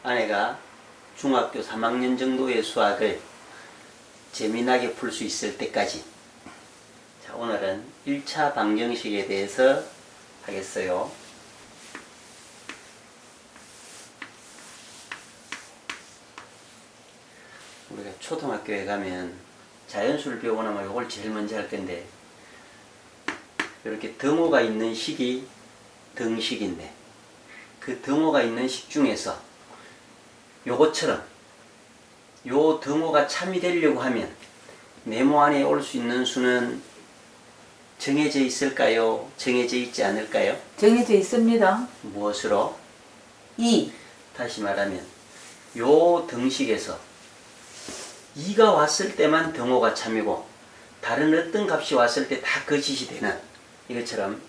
아내가 중학교 3학년 정도의 수학을 재미나게 풀 수 있을 때까지. 자, 오늘은 1차 방정식에 대해서 하겠어요. 우리가 초등학교에 가면 자연수를 배우고 나면 이걸 제일 먼저 할 건데, 이렇게 등호가 있는 식이 등식인데, 그 등호가 있는 식 중에서 요것처럼 요 등호가 참이 되려고 하면 네모 안에 올 수 있는 수는 정해져 있을까요? 정해져 있지 않을까요? 정해져 있습니다. 무엇으로? 2. 다시 말하면 요 등식에서 2가 왔을 때만 등호가 참이고 다른 어떤 값이 왔을 때 다 거짓이 되는, 이것처럼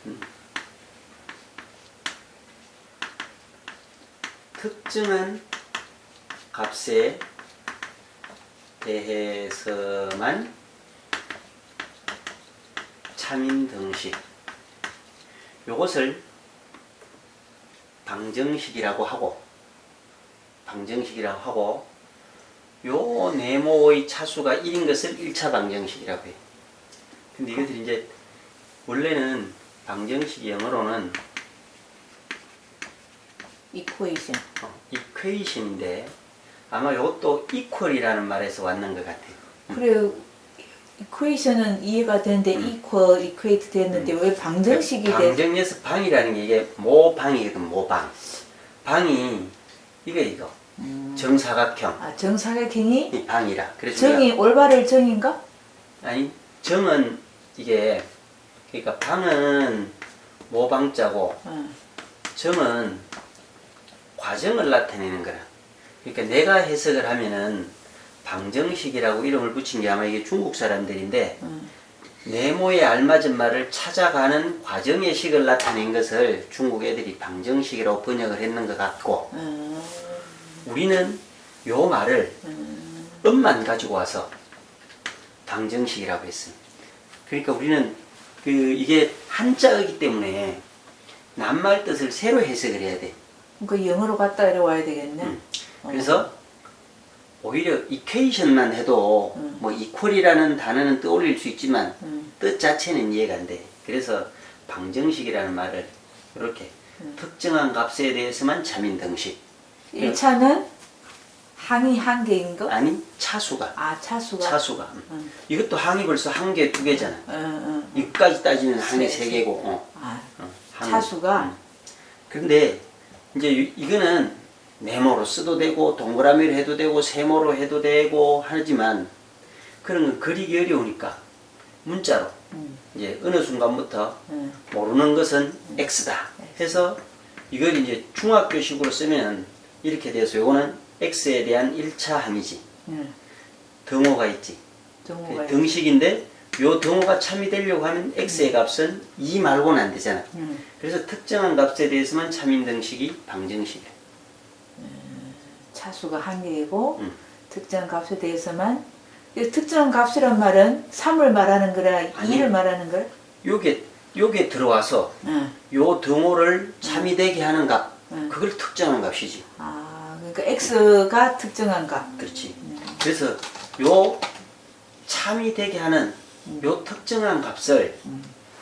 특정한 값에 대해서만 참인 등식, 요것을 방정식이라고 하고, 요 네모의 차수가 1인 것을 1차 방정식이라고 해요. 근데 이것들이 이제 원래는 방정식 영어로는 equation인데 아마 이것도 equal이라는 말에서 왔는 것 같아요. 그래요. 이퀘이션은 이해가 되는데 equal, equate 됐는데 왜 방정식이 돼? 방정에서 방이라는 게 이게 모방이거든. 모방. 방이 이거 정사각형. 아, 정사각형이? 이 방이라. 그래서 정이 올바를 정인가? 아니, 정은 이게, 그러니까 방은 모방자고 정은 과정을 나타내는 거라. 그러니까 내가 해석을 하면은 방정식이라고 이름을 붙인 게 아마 이게 중국 사람들인데, 네모에 알맞은 말을 찾아가는 과정의 식을 나타낸 것을 중국 애들이 방정식이라고 번역을 했는 것 같고, 우리는 요 말을 음만 가지고 와서 방정식이라고 했습니다. 그러니까 우리는 이게 한자이기 때문에 낱말 뜻을 새로 해석을 해야 돼. 그러니까 영어로 갖다 이래와야 되겠네. 그래서 오히려 equation만 해도 뭐 equal이라는 단어는 떠올릴 수 있지만 뜻 자체는 이해가 안 돼. 그래서 방정식이라는 말을 이렇게 특정한 값에 대해서만 참인 등식. 1차는 항이 한 개인 거? 아니, 차수가. 아, 차수가. 이것도 항이 벌써 한 개, 두 개잖아. 이까지 따지면 항이 세 개고. 차수가. 그런데 이제 이거는 네모로 써도 되고 동그라미로 해도 되고 세모로 해도 되고 하지만 그런 건 그리기 어려우니까 문자로 이제 어느 순간부터 모르는 것은 x다 해서 이걸 이제 중학교식으로 쓰면 이렇게 돼서 요거는 x에 대한 1차 항이지. 등호가 있지. 등식인데 요 등호가 참이 되려고 하면 x의 값은 2 말고는 안 되잖아. 그래서 특정한 값에 대해서만 참인 등식이 방정식이야. 차수가 한 개이고 특정한 값에 대해서만. 이 특정한 값이란 말은 3을 말하는 거라 2를 말하는 거야? 요게 들어와서 요 등호를 참이 되게 하는 값, 그걸 특정한 값이지. 아, 그러니까 x가 특정한 값. 그렇지. 그래서 요 참이 되게 하는 요 특정한 값을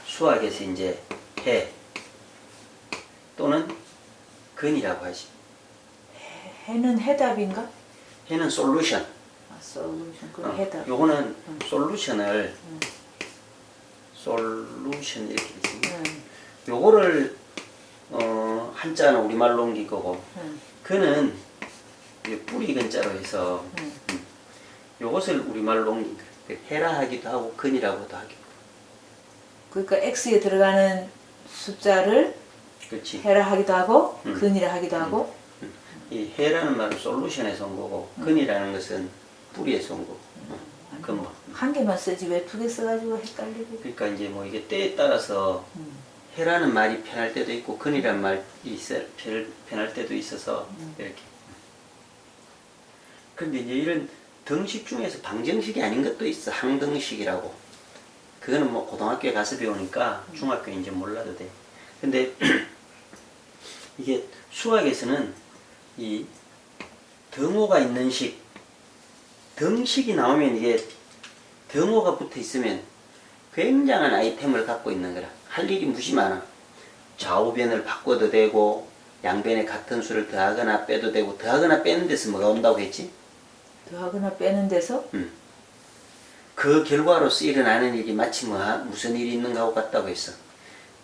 수학에서 이제 해 또는 근이라고 하지. 해는 해답인가? 해는 솔루션. 솔루션. 그 해답. 요거는 솔루션을 이렇게 되지. 요거를 한자는 우리말로 옮긴 거고, 그는 뿌리 근자로 해서 요것을 우리말로 옮긴 거예요. 해라 하기도 하고 근이라고도 하기도. 그러니까 x에 들어가는 숫자를 그렇지. 해라 하기도 하고 근이라 하기도 하고. 이 해라는 말은 솔루션에서 온 거고 근이라는 것은 뿌리에서 온 거고. 근본. 한 개만 쓰지 왜 두 개 써가지고 헷갈리고. 그러니까 이제 뭐 이게 때에 따라서 해라는 말이 편할 때도 있고 근이라는 말이 편할 때도 있어서 이렇게. 근데 이제 이런 등식 중에서 방정식이 아닌 것도 있어. 항등식이라고. 그거는 뭐 고등학교에 가서 배우니까 중학교에 이제 몰라도 돼. 근데 이게 수학에서는 이 등호가 있는 식, 등식이 나오면 이게 등호가 붙어 있으면 굉장한 아이템을 갖고 있는 거라. 할 일이 무지 많아. 좌우변을 바꿔도 되고 양변에 같은 수를 더하거나 빼도 되고, 더하거나 빼는 데서 뭐가 온다고 했지? 더하거나 빼는 데서 그 결과로서 일어나는 일이 마치 무슨 일이 있는가 하고 같다고 했어.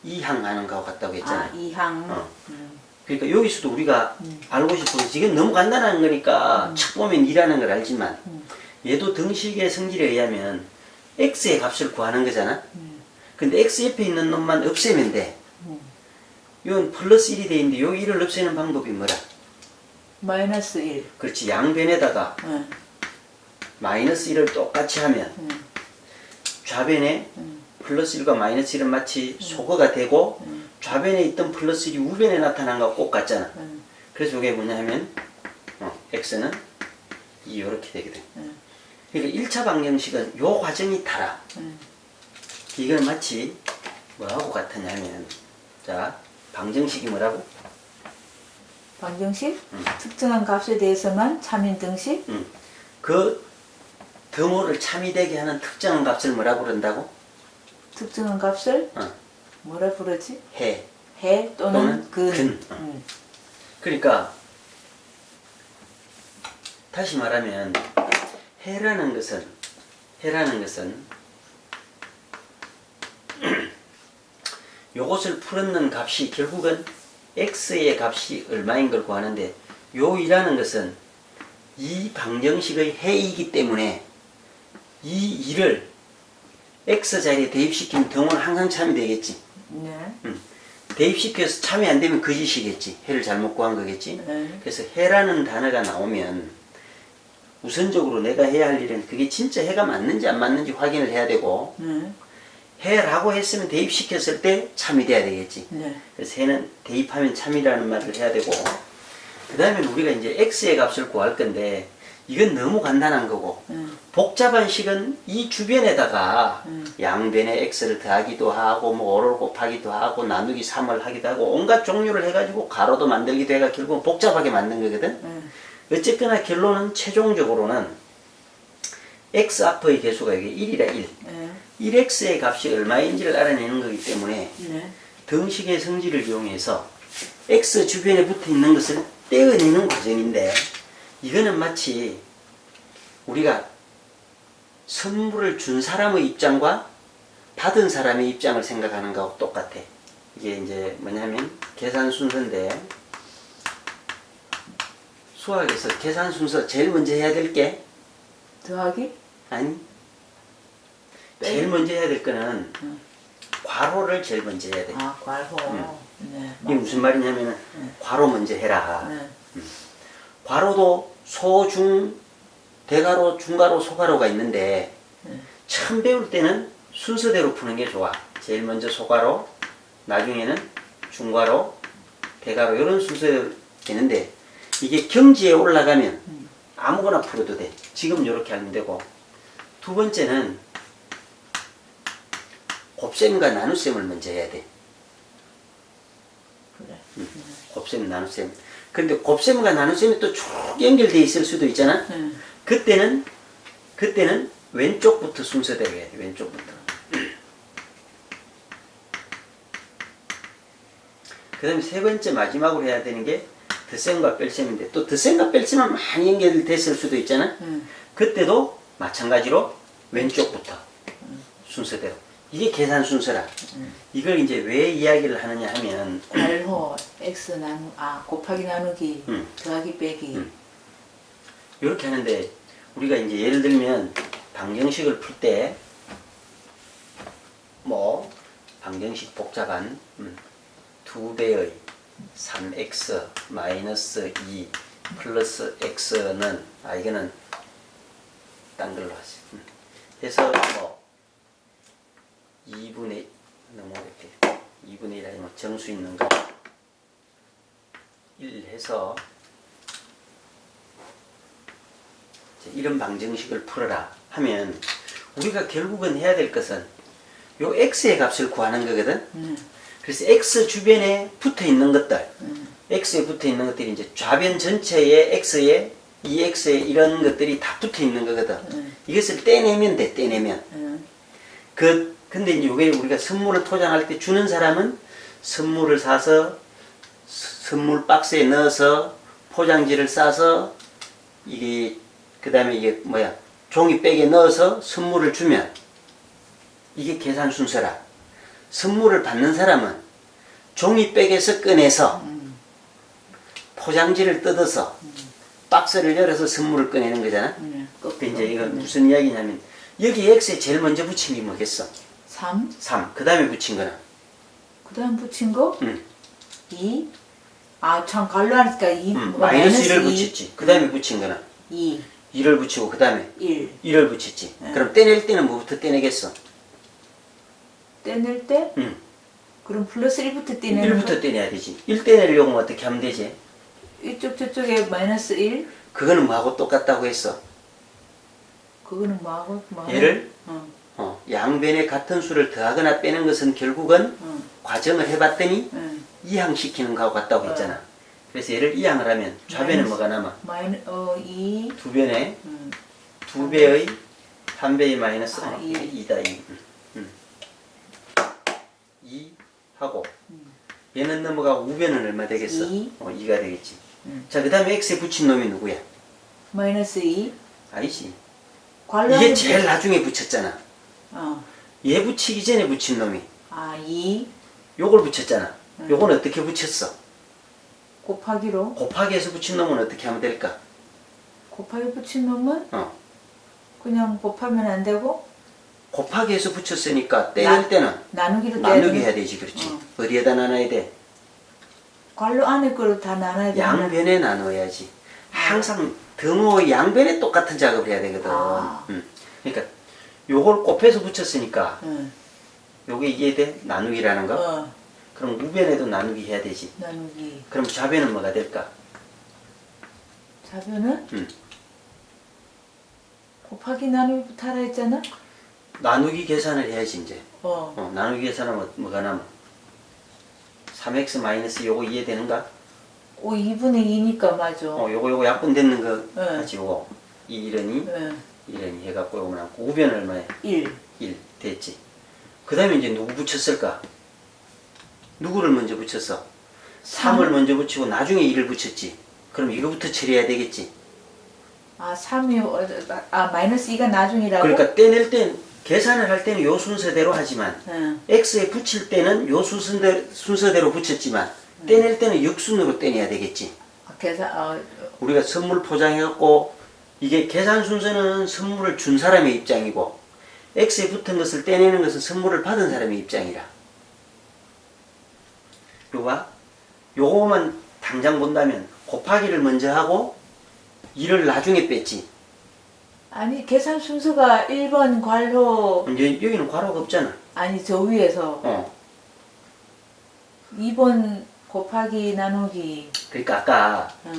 이항하는 거하고 같다고 했잖아. 이항. 어. 그러니까 여기서도 우리가 알고 싶은 게 지금 너무 간단한 거니까 척 보면 이라는 걸 알지만 얘도 등식의 성질에 의하면 x의 값을 구하는 거잖아. 근데 x 옆에 있는 놈만 없애면 돼. 이건 플러스 1이 돼 있는데 요 1을 없애는 방법이 뭐라? 마이너스 1. 그렇지. 양변에다가 마이너스 1을 똑같이 하면 좌변에 플러스 1과 마이너스 1은 마치 소거가 되고 좌변에 있던 플러스 1이 우변에 나타난 거하고 꼭 같잖아. 그래서 이게 뭐냐 하면 x는 이렇게 되거든. 그러니까 1차 방정식은 요 과정이 달아. 이건 마치 뭐하고 같으냐면, 자, 방정식이 뭐라고? 방정식? 특정한 값에 대해서만 참인 등식? 그 등호를 참이되게 하는 특정한 값을 뭐라고 그런다고? 특정한 값을 어. 뭐라 부르지? 해. 해 또는 근. 근. 그러니까 다시 말하면 해라는 것은 요것을 풀었는 값이 결국은 x의 값이 얼마인 걸 구하는데, 요 이라는 것은 이 방정식의 해이기 때문에 이 2를 x 자리에 대입시키면 등호는 항상 참이 되겠지. 네. 대입시켜서 참이 안 되면 거짓이겠지. 해를 잘못 구한 거겠지. 네. 그래서 해라는 단어가 나오면 우선적으로 내가 해야 할 일은 그게 진짜 해가 맞는지 안 맞는지 확인을 해야 되고, 해라고 했으면 대입시켰을 때 참이 돼야 되겠지. 네. 그래서 해는 대입하면 참이라는 말을 해야 되고, 그 다음에 우리가 이제 x의 값을 구할 건데 이건 너무 간단한 거고, 복잡한 식은 이 주변에다가 양변에 x를 더하기도 하고 뭐 5를 곱하기도 하고 나누기 3을 하기도 하고 온갖 종류를 해가지고 가로도 만들기도 해가 결국은 복잡하게 만든 거거든. 어쨌거나 결론은 최종적으로는 x 앞의 개수가 여기 1이라 1. 1x의 값이 얼마인지를 알아내는 거기 때문에 등식의 성질을 이용해서 x 주변에 붙어 있는 것을 떼어내는 과정인데, 이거는 마치 우리가 선물을 준 사람의 입장과 받은 사람의 입장을 생각하는 거하고 똑같아. 이게 이제 뭐냐면 계산 순서인데, 수학에서 계산 순서 제일 먼저 해야 될 게 더하기? 아니, 제일 먼저 해야 될 거는 괄호를 제일 먼저 해야 돼. 아, 괄호. 네. 이게 무슨 말이냐면 괄호 먼저 해라. 네. 괄호도 소, 중, 대괄호, 중괄호, 소괄호가 있는데 처음 배울 때는 순서대로 푸는 게 좋아. 제일 먼저 소괄호, 나중에는 중괄호, 대괄호, 이런 순서대로 되는데, 이게 경지에 올라가면 아무거나 풀어도 돼. 지금 이렇게 하면 되고, 두 번째는 곱셈과 나눗셈을 먼저 해야 돼. 그래. 곱셈, 나눗셈. 근데 곱셈과 나눗셈이 또 쭉 연결되어 있을 수도 있잖아. 그때는 왼쪽부터 순서대로 해야 돼. 왼쪽부터. 그 다음에 세 번째 마지막으로 해야 되는 게 덧셈과 뺄셈인데, 또 덧셈과 뺄셈은 많이 연결됐을 수도 있잖아. 그때도 마찬가지로 왼쪽부터 순서대로. 이게 계산 순서라. 이걸 이제 왜 이야기를 하느냐 하면, 괄호, x 곱하기 나누기, 더하기 빼기. 이렇게 하는데, 우리가 이제 예를 들면 방정식을 풀 때 뭐 방정식 복잡한 2배의 3x 마이너스 2 플러스 x는 이거는 딴 걸로 하지. 해서 뭐 2분의 너무 어렵게 2분의 1 아니면 정수 있는 거 1 해서 이런 방정식을 풀어라 하면, 우리가 결국은 해야 될 것은 요 x의 값을 구하는 거거든. 그래서 x 주변에 붙어 있는 것들, x에 붙어 있는 것들이 이제 좌변 전체의 x의 이 x에 이런 것들이 다 붙어 있는 거거든. 응. 이것을 떼내면 돼, 떼내면. 응. 근데 이제 요게 우리가 선물을 포장할 때 주는 사람은 선물을 사서 선물 박스에 넣어서 포장지를 싸서 이게 그 다음에 이게 뭐야 종이백에 넣어서 선물을 주면 이게 계산 순서라. 선물을 받는 사람은 종이백에서 꺼내서 포장지를 뜯어서 박스를 열어서 선물을 꺼내는 거잖아. 근데 이제 이건 무슨 이야기냐면 여기 X에 제일 먼저 붙인 게 뭐겠어? 3. 3. 그 다음에 붙인 거는? 그 다음 붙인 거? 응. 2. 아, 참, 갈로 하니까 2. 마이너스 1을 붙였지. 그 다음에 붙인 거는? 2. 2를 붙이고 그 다음에 1. 1을 붙였지. 응. 그럼 떼낼 때는 뭐부터 떼내겠어? 떼낼 때? 응. 그럼 플러스 1부터 떼내는 1부터 떼내야 되지. 1 떼내려고 하면 어떻게 하면 되지? 이쪽 저쪽에 마이너스 1. 그거는 뭐하고 똑같다고 했어? 그거는 뭐하고? 얘를 응. 양변에 같은 수를 더하거나 빼는 것은 결국은 응. 과정을 해봤더니 응. 이항시키는 거하고 같다고 했잖아. 그래서 얘를 이항을 하면 좌변은 뭐가 남아? 2. 두 변에 응. 두 배의 한 배의 마이너스 아, 2. 2다 2. 2 하고 얘는 넘어가고 우변은 얼마 되겠어? 2. 2가 되겠지. 응. 자, 그 다음에 x에 붙인 놈이 누구야? 마이너스 2. 아니지. 관로 이게 제일 나중에 붙였잖아. 어. 얘 붙이기 전에 붙인 놈이 아, 2. 요걸 붙였잖아. 요건 어떻게 붙였어? 곱하기로. 곱하기해서 붙인 놈은 어떻게 하면 될까? 곱하기 붙인 놈은 그냥 곱하면 안 되고 곱하기해서 붙였으니까 떼낼 때는 나누기로 나누기 해야 되지. 그렇지. 어디에다 나눠야 돼? 관로 안에 거로 다 나눠야 돼. 양변에 나눠야지. 항상 등호 양변에 똑같은 작업을 해야 되거든. 아. 그러니까 요걸 곱해서 붙였으니까 응. 요게 이해돼? 나누기라는 거? 어. 그럼 우변에도 나누기 해야 되지. 나누기. 그럼 좌변은 뭐가 될까? 좌변은 응. 곱하기 나누기부터 하라 했잖아. 나누기 계산을 해야지 이제. 어. 나누기 계산하면 뭐가 남아? 3x 마이너스 요거 이해되는가? 2분의 2니까 맞아. 요거 약분되는 거 응. 하지 요거. 이 이런이 응. 이런이 해갖고 요거 남고 우변은 얼마야? 1. 1 됐지. 그 다음에 이제 누구 붙였을까? 누구를 먼저 붙였어? 3을 먼저 붙이고 나중에 1을 붙였지. 그럼 이거부터 처리해야 되겠지. 아, 3이 마이너스 2가 나중이라고? 그러니까 떼낼 땐 계산을 할 때는 요 순서대로 하지만 응. x에 붙일 때는 요 순서대로 붙였지만 떼낼 때는 역순으로 떼내야 되겠지. 계산 우리가 선물 포장해갖고 이게 계산 순서는 선물을 준 사람의 입장이고 x에 붙은 것을 떼내는 것은 선물을 받은 사람의 입장이라. 요거만 당장 본다면 곱하기를 먼저 하고 1을 나중에 뺐지. 아니 계산 순서가 1번 괄호 이제 여기는 괄호가 없잖아. 아니 저 위에서 2번 곱하기 나누기. 그러니까 아까 응.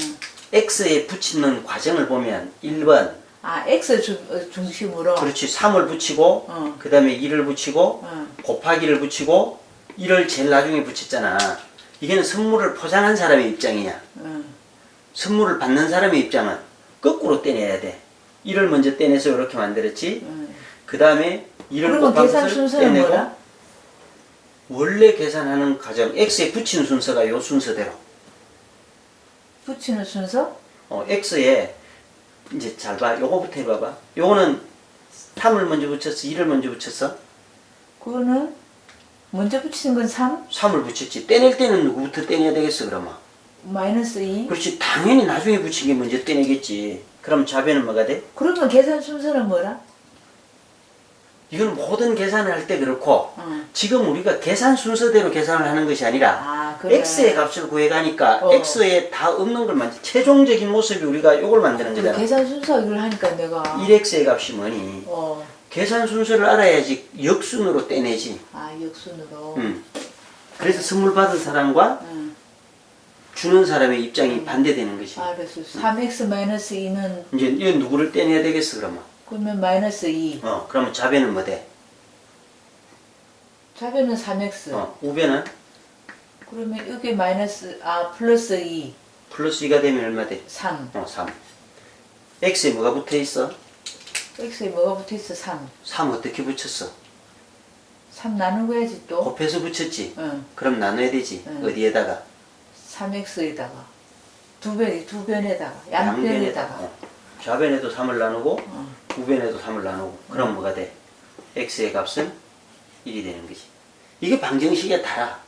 x에 붙이는 과정을 보면 1번 아 x 중심으로. 그렇지 3을 붙이고 그 다음에 1을 붙이고 곱하기를 붙이고 1을 제일 나중에 붙였잖아. 이게는 선물을 포장한 사람의 입장이야. 선물을 받는 사람의 입장은 거꾸로 떼내야 돼. 1을 먼저 떼내서 이렇게 만들었지. 그 다음에 1을 그러면 곱한 계산 것을 순서는 떼내고 뭐라? 원래 계산하는 과정 x에 붙이는 순서가 요 순서대로. 붙이는 순서? x에 이제 잘 봐. 요거부터 해봐봐. 요거는 3을 먼저 붙였어? 2를 먼저 붙였어? 그거는 먼저 붙이는 건 3? 3을 붙였지. 떼낼 때는 누구부터 떼내야 되겠어 그러면? 마이너스 2? 그렇지. 당연히 나중에 붙인 게 먼저 떼내겠지. 그럼 좌변은 뭐가 돼? 그러면 계산 순서는 뭐라? 이건 모든 계산을 할 때 그렇고 지금 우리가 계산 순서대로 계산을 하는 것이 아니라 그래. x의 값을 구해가니까 x에 다 없는 걸 만들 최종적인 모습이 우리가 요걸 만드는 거잖아. 계산 순서 이걸 하니까 내가 1x의 값이 뭐니? 계산 순서를 알아야지 역순으로 떼내지. 역순으로. 그래서 선물 받은 사람과 주는 사람의 입장이 반대되는 것이. 그래서 3x 마이너스 2는 이제 이 누구를 떼내야 되겠어 그러면? 그러면 마이너스 2. 그러면 좌변은 뭐 돼? 좌변은 3x. 우변은? 그러면 이게 마이너스 플러스 2. 플러스 2가 되면 얼마 돼? 3. 3. x에 뭐가 붙어 있어? x에 뭐가 붙어 있어? 3. 3 어떻게 붙였어? 3 나누고 해야지 또. 곱해서 붙였지? 응. 그럼 나눠야 되지. 응. 어디에다가? 3x에다가 두 변에다가 양변에다가. 어. 좌변에도 3을 나누고 어. 우변에도 3을 나누고 그럼 뭐가 돼? x의 값은 1이 되는 거지. 이게 방정식에 달아.